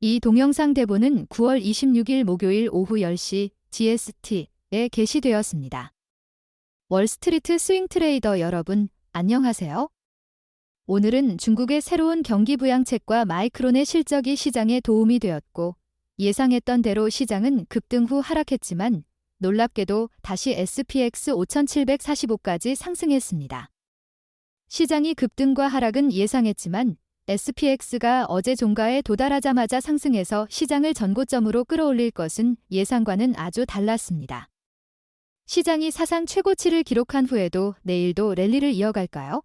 이 동영상 대본은 9월 26일 목요일 오후 10시 GST에 게시되었습니다. 월스트리트 스윙 트레이더 여러분, 안녕하세요. 오늘은 중국의 새로운 경기 부양책과 마이크론의 실적이 시장에 도움이 되었고, 예상했던 대로 시장은 급등 후 하락했지만 놀랍게도 다시 SPX 5745까지 상승했습니다. 시장이 급등과 하락은 예상했지만 SPX가 어제 종가에 도달하자마자 상승해서 시장을 전고점으로 끌어올릴 것은 예상과는 아주 달랐습니다. 시장이 사상 최고치를 기록한 후에도 내일도 랠리를 이어갈까요?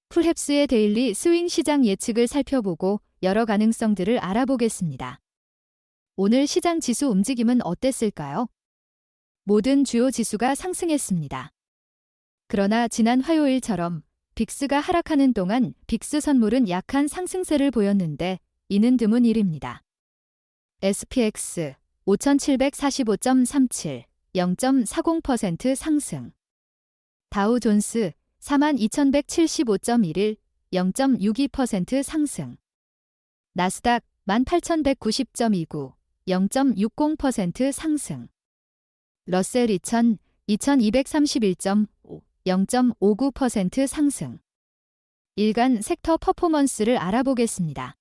풀헵스의 데일리 스윙 시장 예측을 살펴보고 여러 가능성들을 알아보겠습니다. 오늘 시장 지수 움직임은 어땠을까요? 모든 주요 지수가 상승했습니다. 그러나 지난 화요일처럼 빅스가 하락하는 동안 빅스 선물은 약한 상승세를 보였는데 이는 드문 일입니다. SPX 5745.37, 0.40% 상승. 다우존스 42,175.11, 0.62% 상승. 나스닥 18,190.29, 0.60% 상승. 러셀 2000 2231.5, 0.59% 상승. 일간 섹터 퍼포먼스를 알아보겠습니다.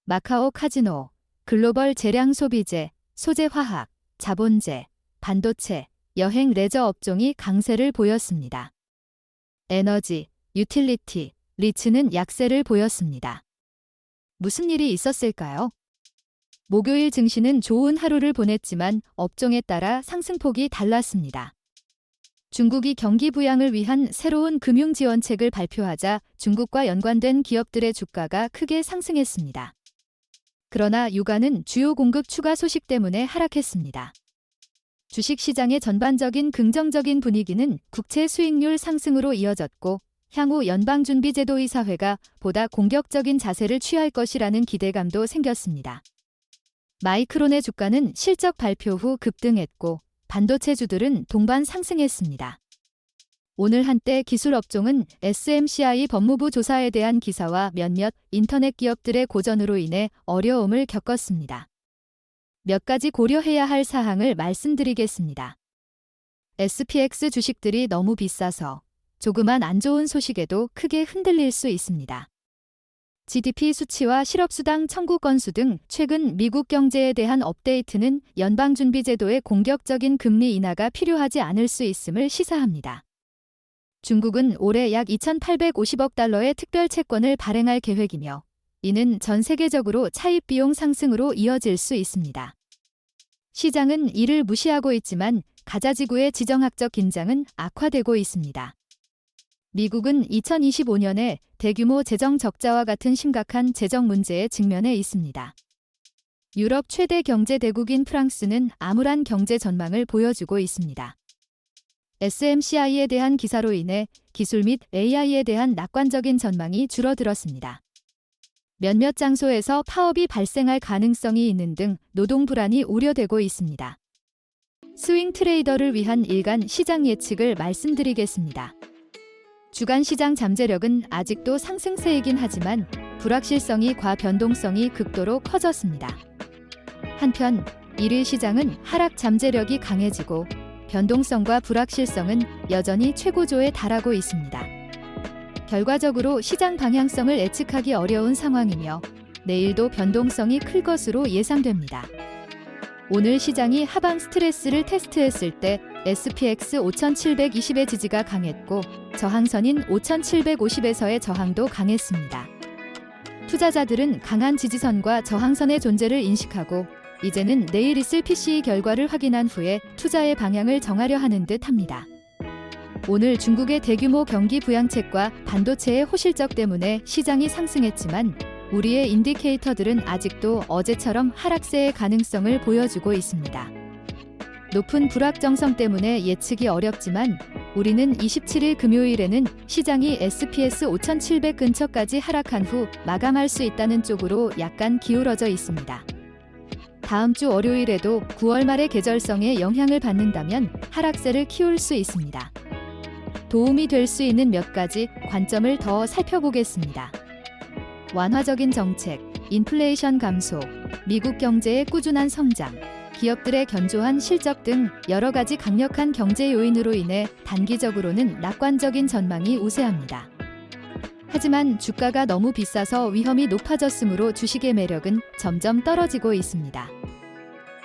마카오 카지노, 글로벌 재량 소비재, 소재화학, 자본재, 반도체, 여행 레저 업종이 강세를 보였습니다. 에너지, 유틸리티, 리츠는 약세를 보였습니다. 무슨 일이 있었을까요? 목요일 증시는 좋은 하루를 보냈지만 업종에 따라 상승폭이 달랐습니다. 중국이 경기 부양을 위한 새로운 금융지원책을 발표하자 중국과 연관된 기업들의 주가가 크게 상승했습니다. 그러나 유가는 주요 공급 추가 소식 때문에 하락했습니다. 주식시장의 전반적인 긍정적인 분위기는 국채 수익률 상승으로 이어졌고 향후 연방준비제도이사회가 보다 공격적인 자세를 취할 것이라는 기대감도 생겼습니다. 마이크론의 주가는 실적 발표 후 급등했고 반도체주들은 동반 상승했습니다. 오늘 한때 기술 업종은 SMCI 법무부 조사에 대한 기사와 몇몇 인터넷 기업들의 고전으로 인해 어려움을 겪었습니다. 몇 가지 고려해야 할 사항을 말씀드리겠습니다. SPX 주식들이 너무 비싸서 조그만 안 좋은 소식에도 크게 흔들릴 수 있습니다. GDP 수치와 실업수당 청구 건수 등 최근 미국 경제에 대한 업데이트는 연방준비제도의 공격적인 금리 인하가 필요하지 않을 수 있음을 시사합니다. 중국은 올해 약 2,850억 달러의 특별 채권을 발행할 계획이며 이는 전 세계적으로 차입 비용 상승으로 이어질 수 있습니다. 시장은 이를 무시하고 있지만 가자지구의 지정학적 긴장은 악화되고 있습니다. 미국은 2025년에 대규모 재정 적자와 같은 심각한 재정 문제에 직면해 있습니다. 유럽 최대 경제 대국인 프랑스는 암울한 경제 전망을 보여주고 있습니다. SMCI에 대한 기사로 인해 기술 및 AI에 대한 낙관적인 전망이 줄어들었습니다. 몇몇 장소에서 파업이 발생할 가능성이 있는 등 노동 불안이 우려되고 있습니다. 스윙 트레이더를 위한 일간 시장 예측을 말씀드리겠습니다. 주간 시장 잠재력은 아직도 상승세이긴 하지만 불확실성이 과변동성이 극도로 커졌습니다. 한편 일일 시장은 하락 잠재력이 강해지고 변동성과 불확실성은 여전히 최고조에 달하고 있습니다. 결과적으로 시장 방향성을 예측하기 어려운 상황이며 내일도 변동성이 클 것으로 예상됩니다. 오늘 시장이 하방 스트레스를 테스트했을 때 SPX 5720의 지지가 강했고 저항선인 5750에서의 저항도 강했습니다. 투자자들은 강한 지지선과 저항선의 존재를 인식하고 이제는 내일 있을 PCE 결과를 확인한 후에 투자의 방향을 정하려 하는 듯 합니다. 오늘 중국의 대규모 경기 부양책과 반도체의 호실적 때문에 시장이 상승했지만 우리의 인디케이터들은 아직도 어제처럼 하락세의 가능성을 보여주고 있습니다. 높은 불확정성 때문에 예측이 어렵지만 우리는 27일 금요일에는 시장이 SPS 5700 근처까지 하락한 후 마감할 수 있다는 쪽으로 약간 기울어져 있습니다. 다음 주 월요일에도 9월 말의 계절성에 영향을 받는다면 하락세를 키울 수 있습니다. 도움이 될 수 있는 몇 가지 관점을 더 살펴보겠습니다. 완화적인 정책, 인플레이션 감소, 미국 경제의 꾸준한 성장, 기업들의 견조한 실적 등 여러 가지 강력한 경제 요인으로 인해 단기적으로는 낙관적인 전망이 우세합니다. 하지만 주가가 너무 비싸서 위험이 높아졌으므로 주식의 매력은 점점 떨어지고 있습니다.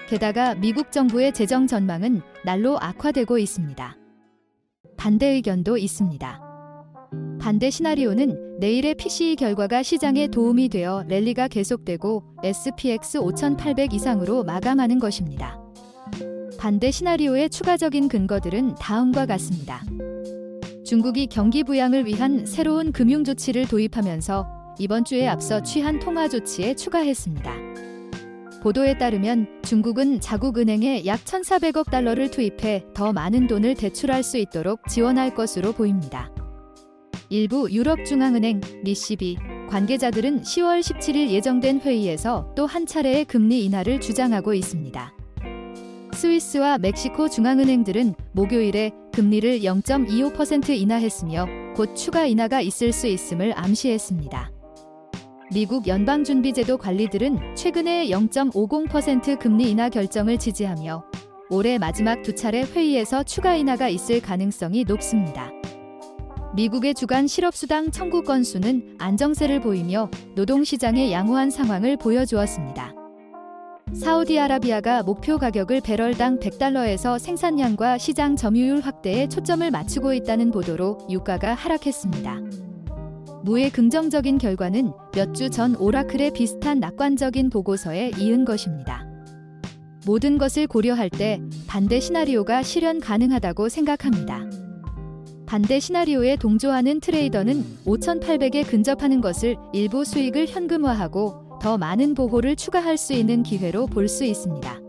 게다가 미국 정부의 재정 전망은 날로 악화되고 있습니다. 반대 의견도 있습니다. 반대 시나리오는 내일의 PCE 결과가 시장에 도움이 되어 랠리가 계속되고 SPX 5800 이상으로 마감하는 것입니다. 반대 시나리오의 추가적인 근거들은 다음과 같습니다. 중국이 경기 부양을 위한 새로운 금융 조치를 도입하면서 이번 주에 앞서 취한 통화 조치에 추가했습니다. 보도에 따르면 중국은 자국 은행에 약 1,400억 달러를 투입해 더 많은 돈을 대출할 수 있도록 지원할 것으로 보입니다. 일부 유럽중앙은행, 리시비 관계자들은 10월 17일 예정된 회의에서 또 한 차례의 금리 인하를 주장하고 있습니다. 스위스와 멕시코 중앙은행들은 목요일에 금리를 0.25% 인하했으며 곧 추가 인하가 있을 수 있음을 암시했습니다. 미국 연방준비제도 관리들은 최근에 0.50% 금리 인하 결정을 지지하며 올해 마지막 두 차례 회의에서 추가 인하가 있을 가능성이 높습니다. 미국의 주간 실업수당 청구 건수는 안정세를 보이며 노동시장의 양호한 상황을 보여주었습니다. 사우디아라비아가 목표 가격을 배럴당 100달러에서 생산량과 시장 점유율 확대에 초점을 맞추고 있다는 보도로 유가가 하락했습니다. 무의 긍정적인 결과는 몇 주 전 오라클의 비슷한 낙관적인 보고서에 이은 것입니다. 모든 것을 고려할 때 반대 시나리오가 실현 가능하다고 생각합니다. 반대 시나리오에 동조하는 트레이더는 5,800에 근접하는 것을 일부 수익을 현금화하고 더 많은 보호를 추가할 수 있는 기회로 볼 수 있습니다.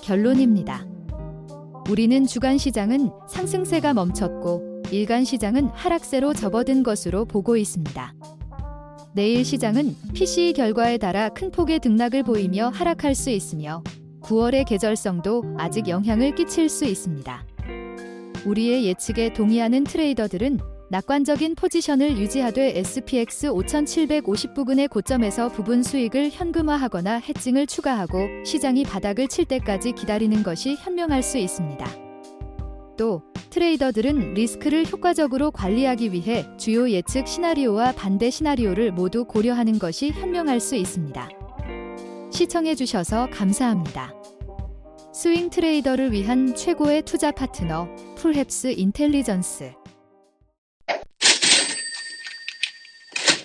결론입니다. 우리는 주간 시장은 상승세가 멈췄고 일간 시장은 하락세로 접어든 것으로 보고 있습니다. 내일 시장은 PCE 결과에 따라 큰 폭의 등락을 보이며 하락할 수 있으며 9월의 계절성도 아직 영향을 끼칠 수 있습니다. 우리의 예측에 동의하는 트레이더들은 낙관적인 포지션을 유지하되 SPX 5750 부근의 고점에서 부분 수익을 현금화하거나 해칭을 추가하고 시장이 바닥을 칠 때까지 기다리는 것이 현명할 수 있습니다. 또 트레이더들은 리스크를 효과적으로 관리하기 위해 주요 예측 시나리오와 반대 시나리오를 모두 고려하는 것이 현명할 수 있습니다. 시청해주셔서 감사합니다. 스윙 트레이더를 위한 최고의 투자 파트너 풀헵스 인텔리전스